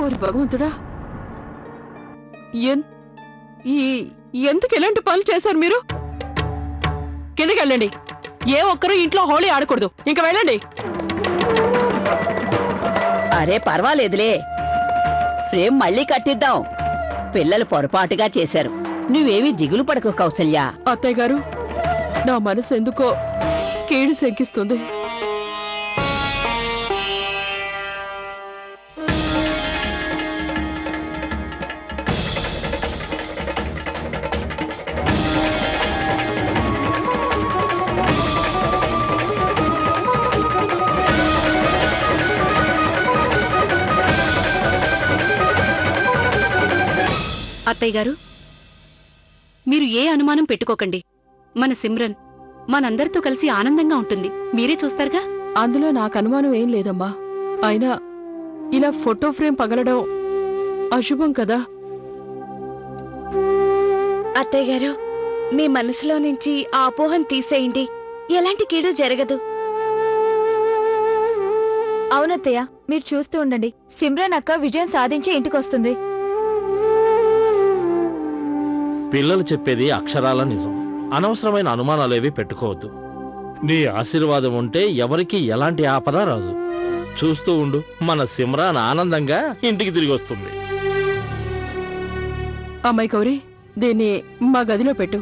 ఓరి భగవంతుడా, ఎందుకు ఇలాంటి పనులు చేశారు మీరు? కిందకి వెళ్ళండి. ఏ ఒక్కరూ ఇంట్లో హోళీ ఆడకూడదు. ఇంక వెళ్ళండి. అరే పర్వాలేదులే, ఫ్రేమ్ మళ్ళీ కట్టిద్దాం. పిల్లలు పొరపాటుగా చేశారు. నువ్వేమీ దిగులు పడకు కౌసల్య. అత్తయ్య గారు, నా మనసు ఎందుకో కీడు శంకిస్తుంది. అత్తయ్య గారు, మీరు ఏ అనుమానం పెట్టుకోకండి. మన సిమ్రన్ మనందరితో కలిసి ఆనందంగా ఉంటుంది. మీరే చూస్తారుగా. అందులో నాకు అనుమానం ఏం లేదమ్మా. అయినా ఇలా ఫోటో ఫ్రేమ్ పగలడం అశుభం కదా. అత్తయ్య గారు, మీ మనసులో నుంచి ఆ అపోహను తీసేయండి. ఎలాంటి కీడు జరగదు. అవునత్తయ్య, మీరు చూస్తూ ఉండండి. సిమ్రన్ అక్క విజయం సాధించి ఇంటికొస్తుంది. పిల్లలు చెప్పేది అక్షరాల నిజం. అనవసరమైన అనుమానాలేవి పెట్టుకోవద్దు. నీ ఆశీర్వాదం ఉంటే ఎవరికి ఎలాంటి ఆపద రాదు. చూస్తూ ఉండు, మన సిమ్రాన్ ఆనందంగా ఇంటికి తిరిగి వస్తుంది. అమ్మాయి గౌరీ, దీన్ని మా గదిలో పెట్టు.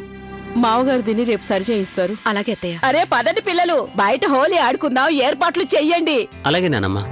మావగారు దీన్ని రేపు సరి చేయిస్తారు. అలాగే అత్తయ్య. అరే పదండి పిల్లలు, బయట హోలీ ఆడుకుందాం. ఏర్పాట్లు చెయ్యండి. అలాగే నానమ్మా.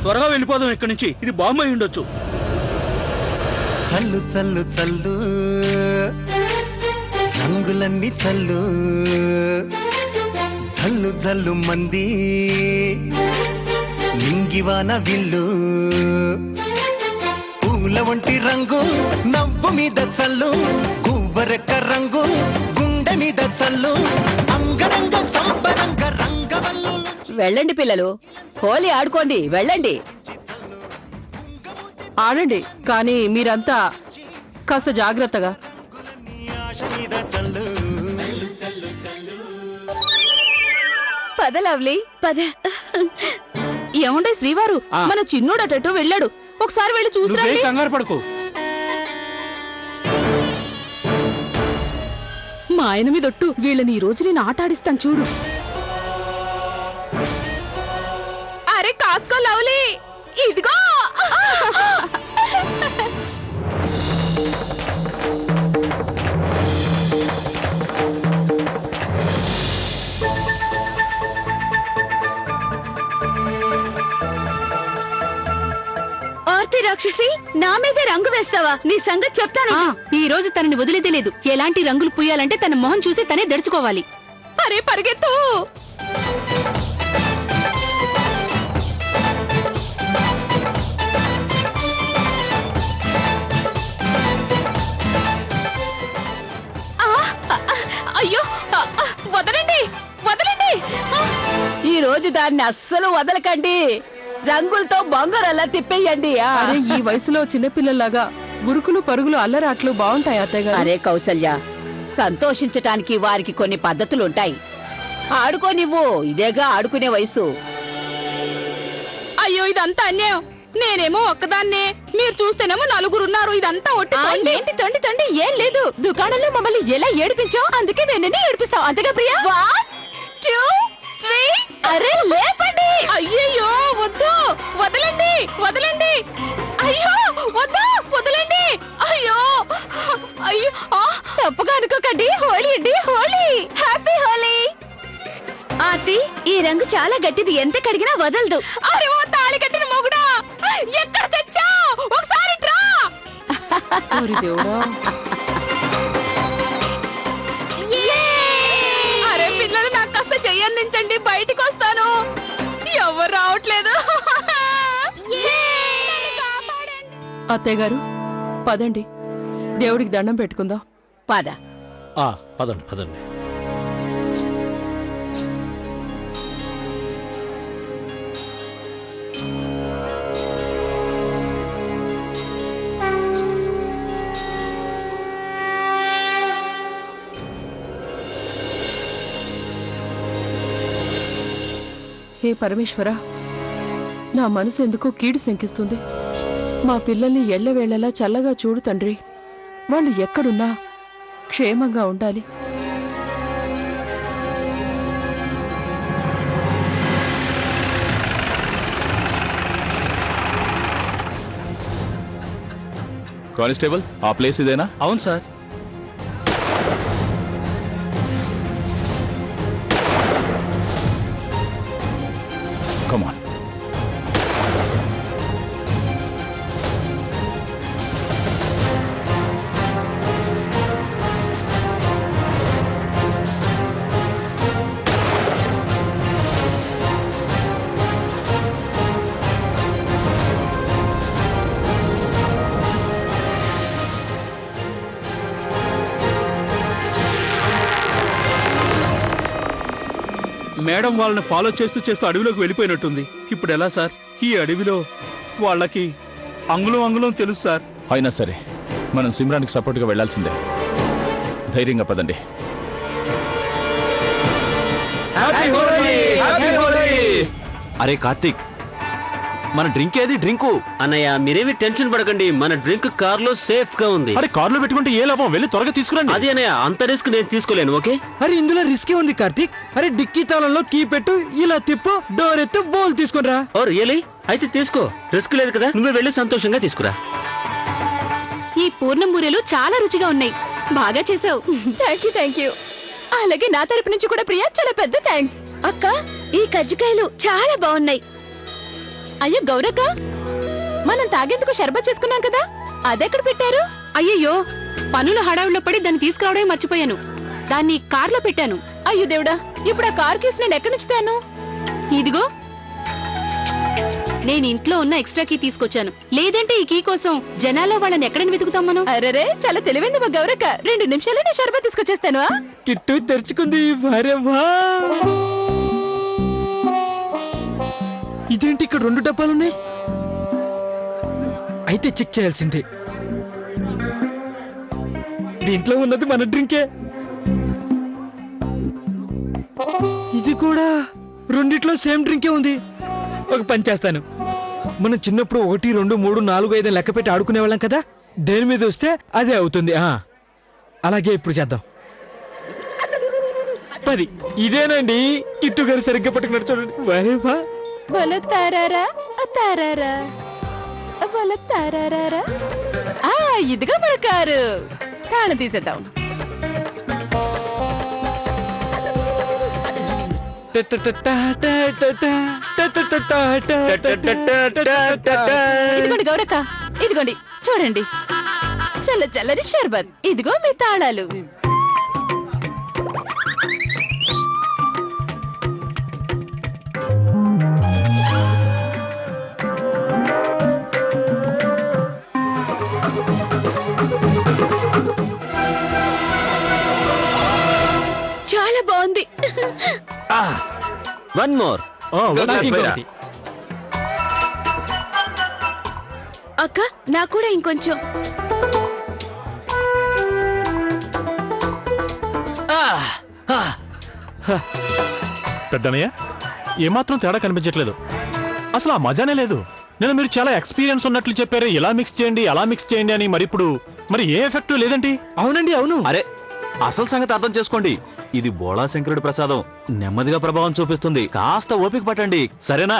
త్వరగా వెళ్ళిపోదాం ఇక్కడి నుంచి. ఇది బాంబు అయి ఉండొచ్చు. చల్లు చల్లు చల్లు, రంగులన్నీ చల్లు. జల్లు జల్లు మంది నింగివాన విల్లు. పూల వంటి రంగు నవ్వు మీద చల్లు. గువ్వరెక్క రంగు గుండె మీద చల్లు. అంగరంగ సంబరంగ రంగవల్లు. వెళ్ళండి పిల్లలు, హోలీ ఆడుకోండి. వెళ్ళండి. ఆడండి, కానీ మీరంతా కాస్త జాగ్రత్తగా. పద లవ్లీ, పద. ఏముండే శ్రీవారు, మన చిన్నోడు అటో వెళ్ళాడు. ఒకసారి వెళ్ళి చూసి కంగారు పడుకో. మా ఆయన మీదొట్టు. వీళ్ళని ఈ రోజు నేను ఆటాడిస్తాను చూడు. అరే కాసుకో లవ్లీ, ఇదిగో. ఆర్తి రాక్షసి, నా మీదే రంగు వేస్తావా? నీ సంగతి చెప్తాను. ఈ రోజు తనని వదిలేదే లేదు. ఎలాంటి రంగులు పూయాలంటే తన మొహం చూసి తనే దడుచుకోవాలి. అరే పరిగెత్తు. అయ్యో వదలండి, వదలండి. ఈ రోజు దాన్ని అస్సలు వదలకండి. రంగులతో బొంగరల్లా తిప్పేయండి. అరే, ఈ వయసులో చిన్నపిల్లల్లాగా గురుకులు పరుగులు అల్లరాట్లు బాగుంటాయి అత్తయ్య గారు. అరే కౌసల్య, సంతోషించటానికి వారికి కొన్ని పద్ధతులుంటాయి. ఆడుకోనివ్వు, ఇదేగా ఆడుకునే వయసు. అయ్యో ఇదంతా అన్యాయం. నేనేమో ఒక్కదాన్నే, మీరు చూస్తేనేమో నలుగురున్నారు. ఇదంతా ఒట్టి ఏంటి తండి తండి. ఏం లేదు, దుకాణంలో మమ్మల్ని ఎలా ఏడిపించావు, అందుకే నేను ఏడిపిస్తావు. అంతేగా ప్రియా? 1 2 3. అరే లేపండి. అయ్యయ్యో వద్దు, వదలండి, వదలండి. అయ్యో వద్దు, వదలండి. అయ్యో అయ్యో తప్పుగా అనుకోకండి. హోలీ అండి, హోలీ. హ్యాపీ హోలీ. ఆర్తి, ఈ రంగు చాలా గట్టిది, ఎంత కడిగినా వదలదు. అరే ఓ తాళి కట్టిన మొగుడా, ఎక్కడ చచ్చా? ఒకసారి ట్రా. దేవుడా, అరే పిల్లలు, నాకు కాస్త చెయ్యందించండి, బయటికి వస్తాను. ఎవరు రావట్లేదు. అత్తయ్య గారు పదండి, దేవుడికి దండం పెట్టుకుందాం. పద. పదండి పదండి. హే పరమేశ్వర, నా మనసు ఎందుకో కీడు శంకిస్తుంది. మా పిల్లల్ని ఎల్లవేళలా చల్లగా చూడు తండ్రి. వాళ్ళు ఎక్కడున్నా క్షేమంగా ఉండాలి. కానిస్టేబుల్, ఆ ప్లేస్ ఇదేనా? అవును సార్. కమాన్. మేడం వాళ్ళని ఫాలో చేస్తూ చేస్తూ అడవిలోకి వెళ్ళిపోయినట్టుంది. ఇప్పుడు ఎలా సార్? ఈ అడవిలో వాళ్ళకి అంగుళం అంగుళం తెలుసు సార్. అయినా సరే మనం సిమ్రాన్కి సపోర్ట్గా వెళ్లాల్సిందే. ధైర్యంగా పదండి. అరే కార్తీక్, మన డ్రింక్ ఏది? డ్రింకు అన్నయ్య, మీరేమి టెన్షన్ పడకండి, మన డ్రింక్ కార్ లో సేఫ్ గా ఉంది. అరే కార్లో పెట్టుకుంటే ఏ లాభం? వెళ్ళి త్వరగా తీసుకురండి. అది అన్నయ్య, అంత రిస్క్ నేను తీసుకోలేను. ఓకే? అరే ఇందులో రిస్కే ఉంది కార్తీక్. అరే డిక్కీ తాళంలో కీ పెట్టు, ఇలా తిప్పు, డోర్ ఎత్తు, బోల్ తీసుకురా. Oh really? అయితే తీసుకో, రిస్క్ లేదు కదా. నువ్వే వెళ్ళి సంతోషంగా తీసుకురా. ఈ పూర్ణం బూరెలు చాలా రుచిగా ఉన్నాయి. బాగా చేసావు. Thank you. అలాగే నా తరపు నుంచి కూడా ప్రియా, చాలా పెద్ద థ్యాంక్స్. అక్క, ఈ కజ్జికాయలు చాలా బాగున్నాయి. అయ్యో గౌరక్క, మనం తాగేందుకు షర్బత్ చేసుకున్నాం కదా, అదెక్కడ పెట్టారు? అయ్యయ్యో, పనుల హడావిలో పడి దాన్ని తీసుకురావడమే మర్చిపోయాను. దాన్ని కార్లో పెట్టాను. అయ్యో దేవుడా, ఇప్పుడు ఆ కార్ కేసు నేను ఎక్కడి నుంచి తాను? ఇదిగో, నేను ఇంట్లో ఉన్న ఎక్స్ట్రా కీ తీసుకొచ్చాను. లేదంటే ఈ కీ కోసం జనాల్లో వాళ్ళని ఎక్కడని వెతుకుతాం మనం? అరే చాలా తెలివైంది మా గౌరక్క. 2 నిమిషాల్లో నేను షర్బత్ తీసుకొచ్చేస్తాను. కిట్టు తెరుచుకుంది. ఇదేంటి ఇక్కడ 2 డబ్బాలున్నాయి? అయితే చెక్ చేయాల్సిందే. దీంట్లో ఉన్నది మన డ్రింకే. ఇది కూడా రెండిట్లో సేమ్ డ్రింకే ఉంది. ఒక పని చేస్తాను, మనం చిన్నప్పుడు 1, 2, 3, 4, 5 లెక్క పెట్టి ఆడుకునే వాళ్ళం కదా, దేని మీద వస్తే అదే అవుతుంది. అలాగే ఇప్పుడు చేద్దాం. 10. ఇదేనండి. కిట్టు గారు సరిగ్గా పట్టుకున్నాడు చూడండి. వరేవా, ఇదిగా మన కారు. తాళం తీసేద్దాం. ఇదిగోండి గౌరక్క, ఇదిగోండి చూడండి, చల్ల చల్లని షర్బత్. ఇదిగో మీ తాళాలు. చాలా బాగుంది. One more. అక్క, నాకు కూడా ఇంకొంచెం. పెద్దనయ్య, ఏమాత్రం తేడా కనిపించట్లేదు. అసలు ఆ మజానే లేదు. నేను మీరు చాలా ఎక్స్పీరియన్స్ ఉన్నట్లు చెప్పారు, ఇలా మిక్స్ చేయండి అలా మిక్స్ చేయండి అని. మరి ఇప్పుడు ఏ ఎఫెక్ట్ లేదండి? అవునండి, అవును. అరే అసలు సంగతి అర్థం చేసుకోండి. ఇది బోళా శంకరుడి ప్రసాదం, నెమ్మదిగా ప్రభావం చూపిస్తుంది. కాస్త ఓపిక పట్టండి, సరేనా?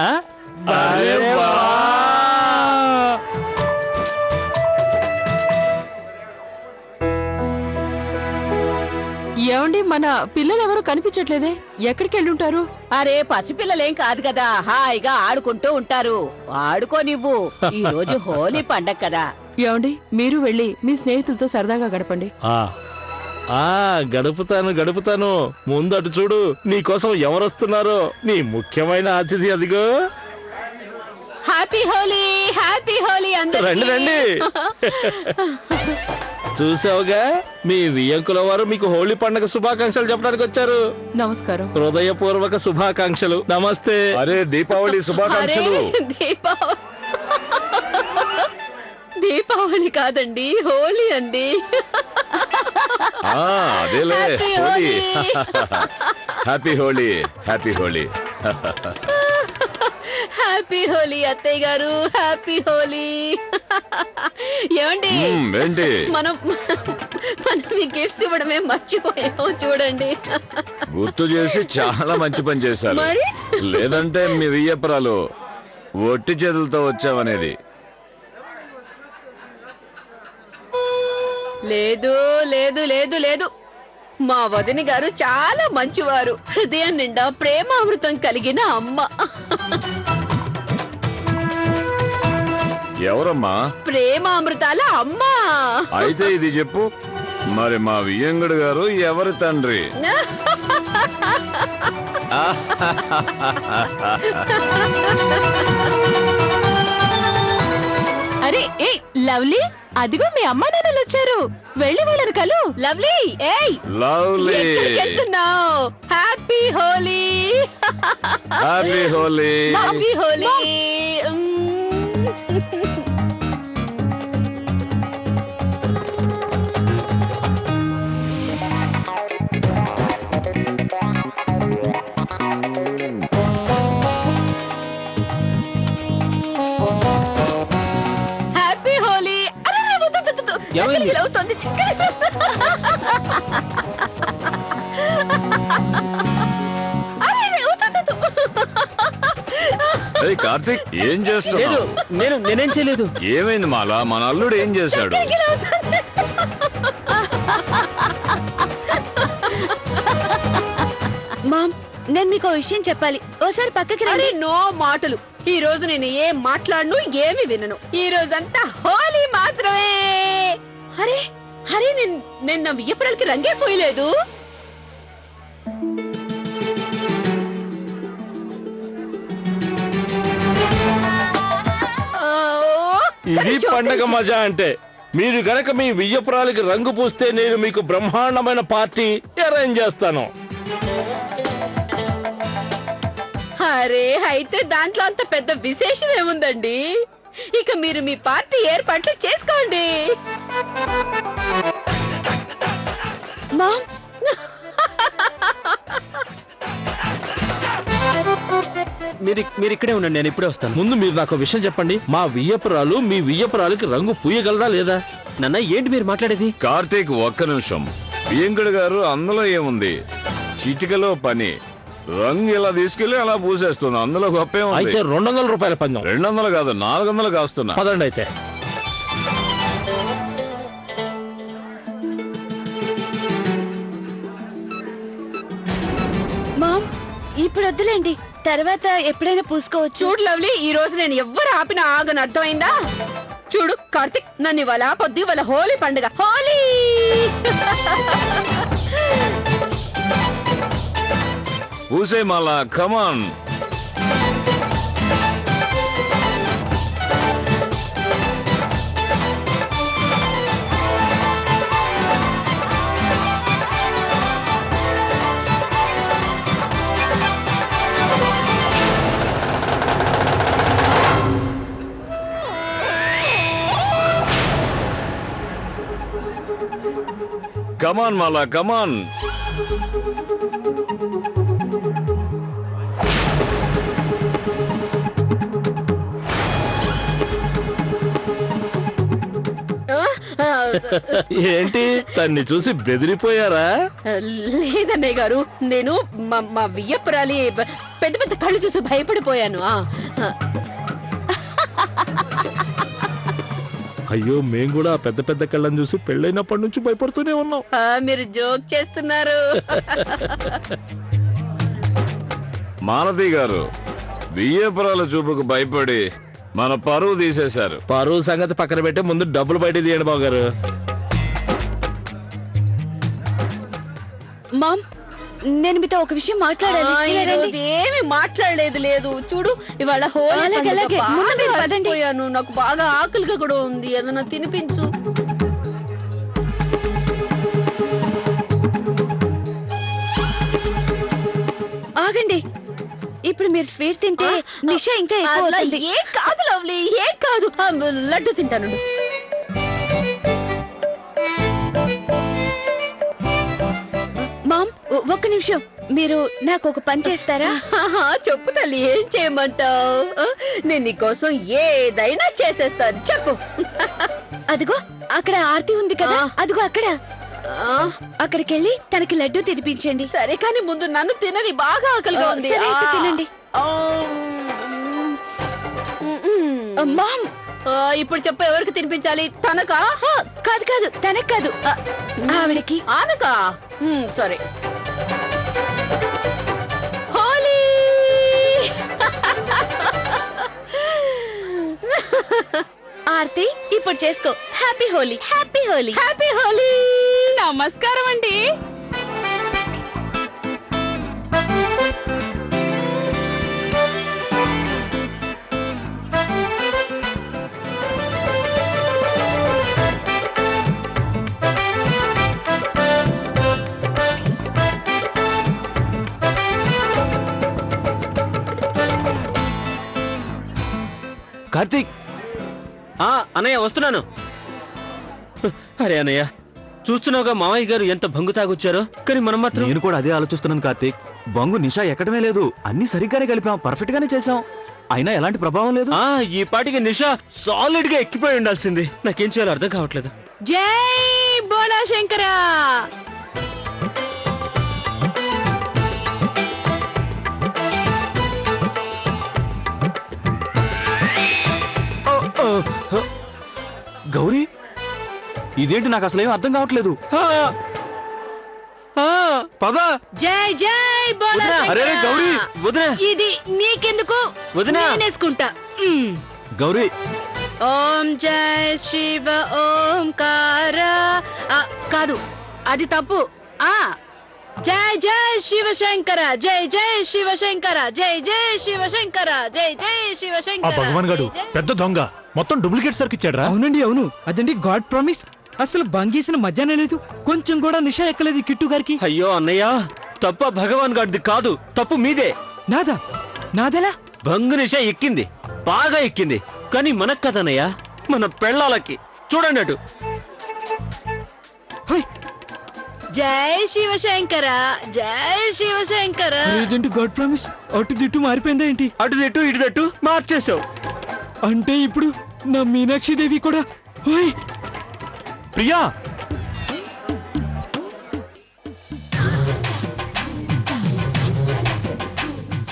ఏమండి, మన పిల్లలెవరూ కనిపించట్లేదే, ఎక్కడికి వెళ్ళుంటారు? అరే పసిపిల్లలేం కాదు కదా, హాయిగా ఆడుకుంటూ ఉంటారు. ఆడుకోనివ్వు, ఈ రోజు హోలీ పండగ కదా. ఏమండి, మీరు వెళ్ళి మీ స్నేహితులతో సరదాగా గడపండి. గడుపుతాను. ముందటు చూడు, నీకోసం ఎవరొస్తున్నారో. నీ ముఖ్యమైన అతిథి అదిగో. హ్యాపీ హోలీ, హ్యాపీ హోలీ అందరికీ. రండి. చూసావుగా, మీ వియ్యంకుల వారు మీకు హోళీ పండుగ శుభాకాంక్షలు చెప్పడానికి వచ్చారు. నమస్కారం. హృదయపూర్వక శుభాకాంక్షలు. నమస్తే. అరే దీపావళి శుభాకాంక్షలు. దీపావళి కాదండి, హోలీ అండి. అదేలే Holi. Happy Holi, happy Holi. Happy Holi అత్తయ్య గారు, హ్యాపీ హోలీ. ఏమండి, మనం గిఫ్ట్స్ ఇవ్వడమే మర్చిపోయాము చూడండి. గుర్తు చేసి చాలా మంచి పని చేశారు. లేదంటే మీ వియ్యపురాలు ఒట్టి చేతులతో వచ్చావనేది. లేదు లేదు లేదు లేదు, మా వదిన గారు చాలా మంచివారు. హృదయం నిండా ప్రేమామృతం కలిగిన అమ్మ. ఎవరమ్మా? ప్రేమామృతాల అమ్మ. అయితే ఇది చెప్పు, మరి మా వియ్యంగుడు గారు ఎవరి తండ్రి? అరే ఏ లవ్లీ, అదిగో మీ అమ్మా నాన్నలు వచ్చారు. వెళ్ళి వాళ్ళని కలు. లవ్లీ, ఏయ్ లవ్లీ, వెళ్తున్నావు? Happy Holi, happy Holi, happy Holi. Karthik, ఏం చేస్తున్నావు? నేనేం చేయలేదు. ఏమైంది మాలా? మన అల్లుడు ఏం చేశాడు? మామ్, నేను మీకు విషయం చెప్పాలి, ఓసారి పక్కకి రండి. నో మాటలు. ఈ రోజు నేను ఏం మాట్లాడను, ఏమి వినను. ఈ రోజంతా హోలీ మాత్రమే. అరే అరే, నేను నా వియ్యపురాలకి రంగే పోయలేదు. ఇది పండగ మజా అంటే. మీరు గనక మీ వియ్యపురాలకి రంగు పూస్తే నేను మీకు బ్రహ్మాండమైన పార్టీ అరేంజ్ చేస్తాను. అరే, అయితే దాంట్లో అంత పెద్ద విశేషం ఏముందండి? ఇక మీరు మీ పార్టీ ఏర్పాట్లు చేసుకోండి. మామ్, మీరు ఇక్కడే ఉండండి, నేను ఇప్పుడే వస్తాను. ముందు మీరు నాకు విషయం చెప్పండి, మా వియ్యపురాలు మీ వియ్యపురాలకి రంగు పూయగలరా లేదా? నాన్న, ఏంటి మీరు మాట్లాడేది? కార్తీక్, ఒక్క నిమిషం. వియ్యంకుడు గారు, అందులో ఏముంది? చిటికలో పని. రంగు ఇలా తీసుకెళ్లి అలా పూసేస్తుంది, అందులో గొప్ప. అయితే 200 రూపాయల పందెం. 200 కాదు, 400 కాస్తున్నా. పదండి అయితే. మామ్, ఇప్పుడు వద్దులేండి, తర్వాత ఎప్పుడైనా పూసుకోవచ్చు. చూడు లవ్లీ, ఈ రోజు నేను ఎవ్వరు ఆపినా ఆగను, అర్థమైందా? చూడు కార్తిక్, నన్ను ఇవాళ పొద్దు, ఇవాళ హోలీ పండుగ. హోలీ పూసే మాలా, కమాన్. కమాన్ మాలా, కమాన్. ఏంటి, తన్ని చూసి బెదిరిపోయారా? లేదన్నయ్య గారు, నేను మా వియ్యపురాలి పెద్ద పెద్ద కళ్ళు చూసి భయపడిపోయాను. అయ్యో మేము కూడా పెద్ద పెద్ద కళ్ళని చూసి పెళ్ళైనప్పటి నుంచి భయపడుతూనే ఉన్నాం. మీరు జోక్ చేస్తున్నారు. మాలతి గారు బియ్యపురాల చూపుకు భయపడి మన పరువు తీసేశారు. పరువు సంగతి పక్కన పెట్టి ముందు డబ్బులు బయట తీయండి బాబు గారు. మామ్, నేను మీతో ఒక విషయం మాట్లాడాలి. ఏమి మాట్లాడలేదు. లేదు చూడు, ఇవాళ హోలీ అలాగే, అలాగే. ముందు మీరు పదండి. పోయాను. నాకు బాగా ఆకలిగా కూడా ఉంది. ఏదైనా తినిపించు. ఆగండి. ఇప్పుడు మీరు స్వీట్ తింటే నిషా ఇంకా ఎక్కువ అవుతుంది. ఏం కాదు లవ్లీ, ఏం కాదు. లడ్డు తింటాను. మామ్, ఒక్క నిమిషం. మీరు నాకు ఒక పని చేస్తారా? చెప్పు తల్లి, ఏం చేయమంటావు? నేను నీకోసం ఏదైనా చేసేస్తాను. చెప్పు. అదిగో అక్కడ ఆర్తి ఉంది కదా, అదిగో అక్కడ. అక్కడికెళ్ళి తనకి లడ్డు తినిపించండి. సరే, కానీ ముందు నన్ను తినని. బాగా ఆకలిగా ఉంది. సరే, అయితే తినండి. మామ్, ఇప్పుడు చెప్పు, ఎవరికి తినిపించాలి? తనకా? కాదు కాదు, తనకు కాదు, ఆవిడకి. ఆనకా? సరే. హోలీ! ఆర్తి, ఇప్పుడు చేసుకో. Happy Holi, happy Holi, happy Holi. నమస్కారం అండి. కార్తీక్. అన్నయ్య వస్తున్నాను. అరే అన్నయ్య, చూస్తున్నావుగా మావయ్య గారు ఎంత బంగు తాగొచ్చారో. కానీ మనం మాత్రం. నేను కూడా అదే ఆలోచిస్తున్నాను కార్తీక్. బంగు నిషా ఎక్కడమే లేదు, అన్ని సరిగ్గానే కలిపాం, పర్ఫెక్ట్ గానే చేసాం. అయినా ఎలాంటి ప్రభావం లేదు. ఈ పాటికి నిషా సాలిడ్ గా ఎక్కిపోయి ఉండాల్సింది. నాకేం చేయాలో అర్థం కావట్లేదు. జై బోలా శంకరా. గౌరీ, ఇదేంటి? నాకు అసలేం అర్థం కావట్లేదు. పద. జై జై బోలా అరే గౌరీ, వదినా. ఇది నీకెందుకు? వదినా. నేనేసుకుంటా. గౌరీ. ఓం జై శివ ఓంకార. కాదు, అది తప్పు. జై జై శివ శంకర, జై జై శివ శంకర, జై జై శివ శంకర, జై జై శివ ఆ శంకర. భగవాన్ గడు పెద్ద దొంగ, మొత్తం డూప్లికేట్ సర్కి ఇచ్చాడు. అవునండి, అవును. అదండి గాడ్ ప్రామిస్. అసలు బంగీసిన మధ్యాహ్నం లేదు, కొంచెం కూడా నిషా ఎక్కలేదు కిట్టు గారికి. అయ్యో అన్నయ్య, తప్ప భగవాన్ గారిది కాదు, తప్పు మీదే. నాదా? నాదెలా? బంగు నిషా ఎక్కింది, బాగా ఎక్కింది. కానీ మనకు కదన్నయ్య, మన పెళ్ళాలకి. చూడండి అటు. జై శివ శంకర, జై శివ శంకర. ఇదేంటి గాడ్ ప్రామిస్? అటు దిట్టు మారిపోయిందా ఏంటి? అటు దిట్టు ఇటు దిట్టు మార్చేసావు. అంటే ఇప్పుడు నా మీనాక్షి దేవి కూడా. ప్రియా,